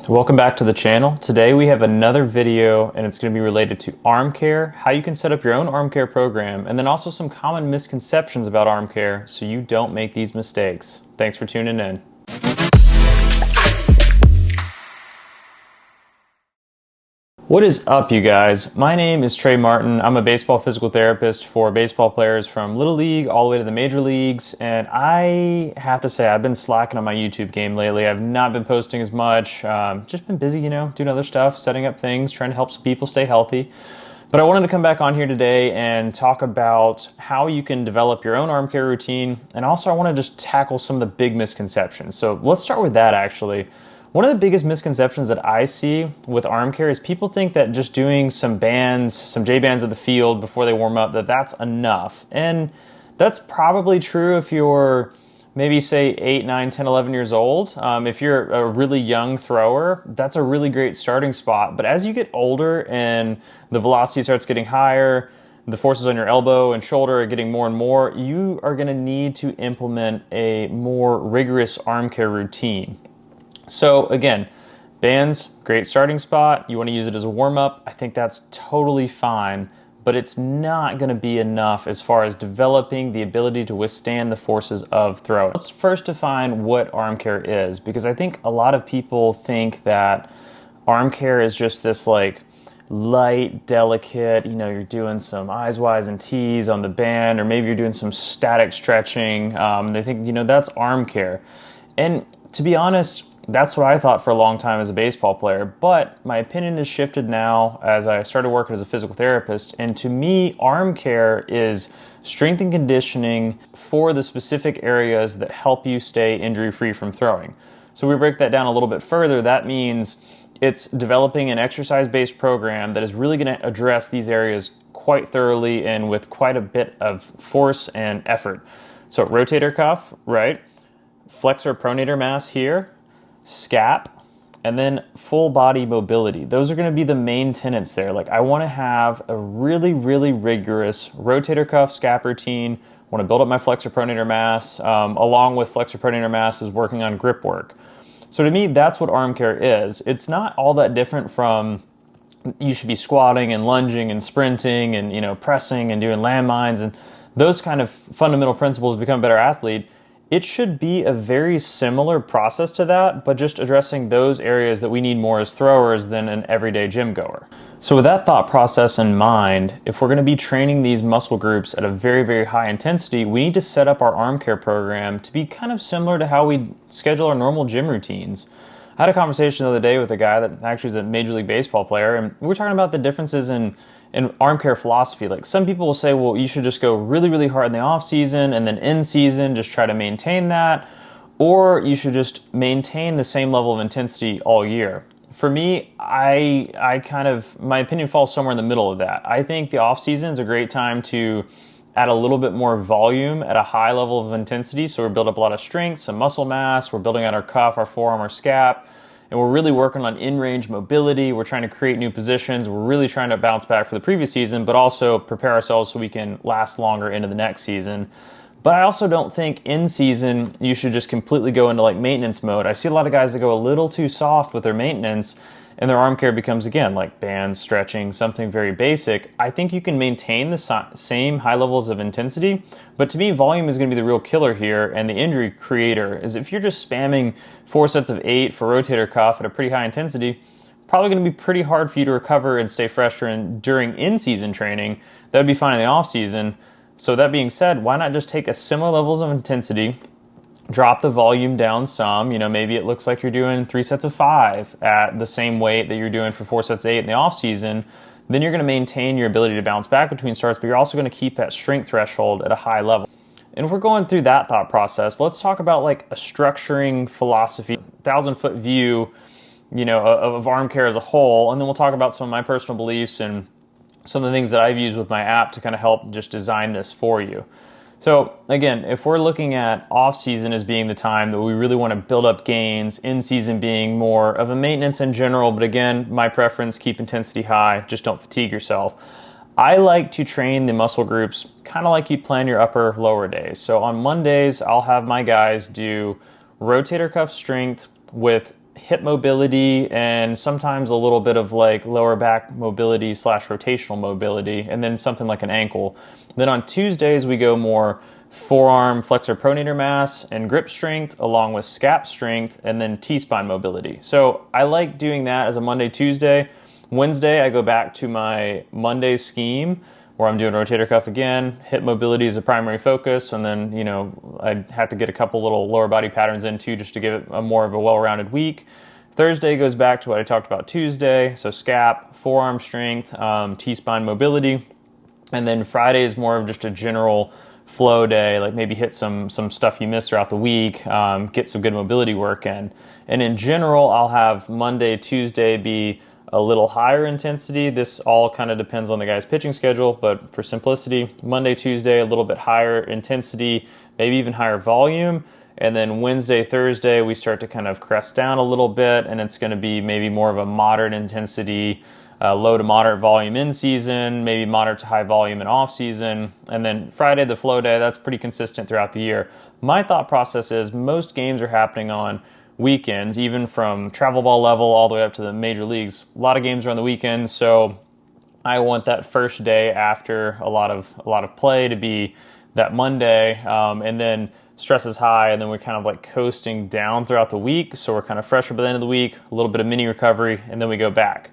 Welcome back to the channel. Today we have another video and it's going to be related to arm care, how you can set up your own arm care program, and then also some common misconceptions about arm care so you don't make these mistakes. Thanks for tuning in. What is up, you guys? My name is Trey Martin. I'm a baseball physical therapist for baseball players from Little League all the way to the major leagues, and I have to say I've been slacking on my YouTube game lately. I've not been posting as much, just been busy, doing other stuff, setting up things, trying to help some people stay healthy. But I wanted to come back on here today and talk about how you can develop your own arm care routine, and also I want to just tackle some of the big misconceptions. So let's start with that actually. One of the biggest misconceptions that I see with arm care is people think that just doing some bands, some J bands at the field before they warm up, that's enough. And that's probably true if you're maybe say 8, 9, 10, 11 years old. If you're a really young thrower, that's a really great starting spot. But as you get older and the velocity starts getting higher, the forces on your elbow and shoulder are getting more and more, you are going to need to implement a more rigorous arm care routine. So again, bands, great starting spot. You want to use it as a warm-up. I think that's totally fine, but it's not going to be enough as far as developing the ability to withstand the forces of throwing. Let's first define what arm care is, because I think a lot of people think that arm care is just this like light, delicate, you're doing some eyes, Ys, and Ts on the band, or maybe you're doing some static stretching. They think, that's arm care. And to be honest, that's what I thought for a long time as a baseball player, but my opinion has shifted now as I started working as a physical therapist, and to me, arm care is strength and conditioning for the specific areas that help you stay injury-free from throwing. So we break that down a little bit further. That means it's developing an exercise-based program that is really going to address these areas quite thoroughly and with quite a bit of force and effort. So rotator cuff, right? Flexor pronator mass here, scap, and then full body mobility. Those are going to be the main tenets there. Like I want to have a really, really rigorous rotator cuff scap routine. I want to build up my flexor pronator mass. Along with flexor pronator mass is working on grip work. So to me, that's what arm care is. It's not all that different from you should be squatting and lunging and sprinting and pressing and doing landmines and those kind of fundamental principles to become a better athlete. It should be a very similar process to that, but just addressing those areas that we need more as throwers than an everyday gym goer. So with that thought process in mind, if we're going to be training these muscle groups at a very, very high intensity, we need to set up our arm care program to be kind of similar to how we schedule our normal gym routines. I had a conversation the other day with a guy that actually is a Major League Baseball player, and we were talking about the differences in arm care philosophy. Like some people will say, well, you should just go really, really hard in the off season and then in season, just try to maintain that. Or you should just maintain the same level of intensity all year. For me, my opinion falls somewhere in the middle of that. I think the off season is a great time to add a little bit more volume at a high level of intensity. So we're building up a lot of strength, some muscle mass. We're building out our cuff, our forearm, our scap. And we're really working on in-range mobility. We're trying to create new positions. We're really trying to bounce back for the previous season, but also prepare ourselves so we can last longer into the next season. But I also don't think in season you should just completely go into like maintenance mode. I see a lot of guys that go a little too soft with their maintenance and their arm care becomes, again, like bands, stretching, something very basic. I think you can maintain the same high levels of intensity, but to me, volume is going to be the real killer here, and the injury creator is if you're just spamming 4 sets of 8 for rotator cuff at a pretty high intensity, probably going to be pretty hard for you to recover and stay fresh during in-season training. That would be fine in the off-season. So that being said, why not just take a similar levels of intensity, drop the volume down some, maybe it looks like you're doing 3 sets of 5 at the same weight that you're doing for 4 sets of 8 in the off season. Then you're going to maintain your ability to bounce back between starts, but you're also going to keep that strength threshold at a high level. And if we're going through that thought process, let's talk about like a structuring philosophy, 1,000-foot view, of arm care as a whole. And then we'll talk about some of my personal beliefs and some of the things that I've used with my app to kind of help just design this for you. So again, if we're looking at off-season as being the time that we really want to build up gains, in-season being more of a maintenance in general, but again, my preference, keep intensity high, just don't fatigue yourself. I like to train the muscle groups kind of like you plan your upper lower days. So on Mondays, I'll have my guys do rotator cuff strength with hip mobility and sometimes a little bit of like lower back mobility slash rotational mobility, and then something like an ankle. Then on Tuesdays, we go more forearm flexor pronator mass and grip strength, along with scap strength, and then T-spine mobility. So I like doing that as a Monday, Tuesday. Wednesday, I go back to my Monday scheme where I'm doing rotator cuff again. Hip mobility is a primary focus, and then, you know, I have to get a couple little lower body patterns in too, just to give it a more of a well-rounded week. Thursday goes back to what I talked about Tuesday, so scap, forearm strength, T-spine mobility. And then Friday is more of just a general flow day, like maybe hit some stuff you missed throughout the week, get some good mobility work in. And in general, I'll have Monday, Tuesday be a little higher intensity. This all kind of depends on the guy's pitching schedule, but for simplicity, Monday, Tuesday, a little bit higher intensity, maybe even higher volume. And then Wednesday, Thursday, we start to kind of crest down a little bit, and it's going to be maybe more of a moderate intensity, low to moderate volume in season, maybe moderate to high volume in off season. And then Friday, the flow day, that's pretty consistent throughout the year. My thought process is most games are happening on weekends, even from travel ball level all the way up to the major leagues. A lot of games are on the weekends, so I want that first day after a lot of play to be that Monday, and then stress is high, and then we're kind of like coasting down throughout the week, so we're kind of fresher by the end of the week, a little bit of mini recovery, and then we go back.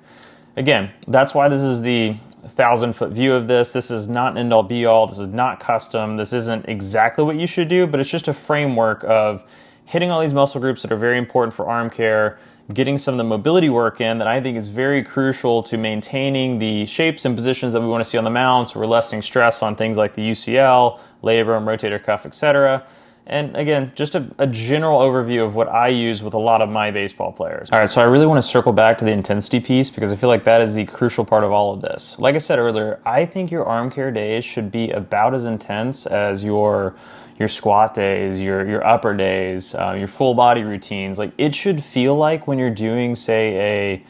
Again, that's why this is the 1,000-foot view of this. This is not an end-all be-all. This is not custom. This isn't exactly what you should do, but it's just a framework of hitting all these muscle groups that are very important for arm care, getting some of the mobility work in that I think is very crucial to maintaining the shapes and positions that we want to see on the mound, so we're lessening stress on things like the UCL, labrum, rotator cuff, etc. And again, just a general overview of what I use with a lot of my baseball players. All right, so I really want to circle back to the intensity piece because I feel like that is the crucial part of all of this. Like I said earlier, I think your arm care days should be about as intense as your squat days, your upper days, your full body routines. Like it should feel like when you're doing, say,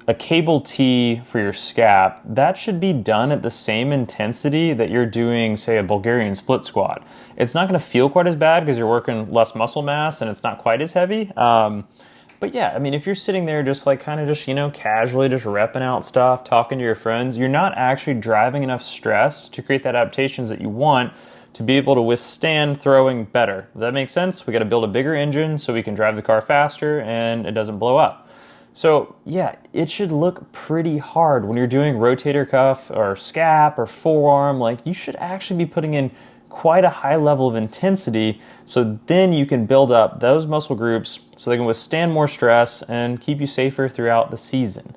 a cable tee for your scap, that should be done at the same intensity that you're doing, say, a Bulgarian split squat. It's not going to feel quite as bad because you're working less muscle mass and it's not quite as heavy. But yeah, I mean, if you're sitting there just like kind of just, casually just repping out stuff, talking to your friends, you're not actually driving enough stress to create that adaptations that you want to be able to withstand throwing better. Does that make sense? We got to build a bigger engine so we can drive the car faster and it doesn't blow up. So yeah, it should look pretty hard when you're doing rotator cuff or scap or forearm. Like you should actually be putting in quite a high level of intensity so then you can build up those muscle groups so they can withstand more stress and keep you safer throughout the season.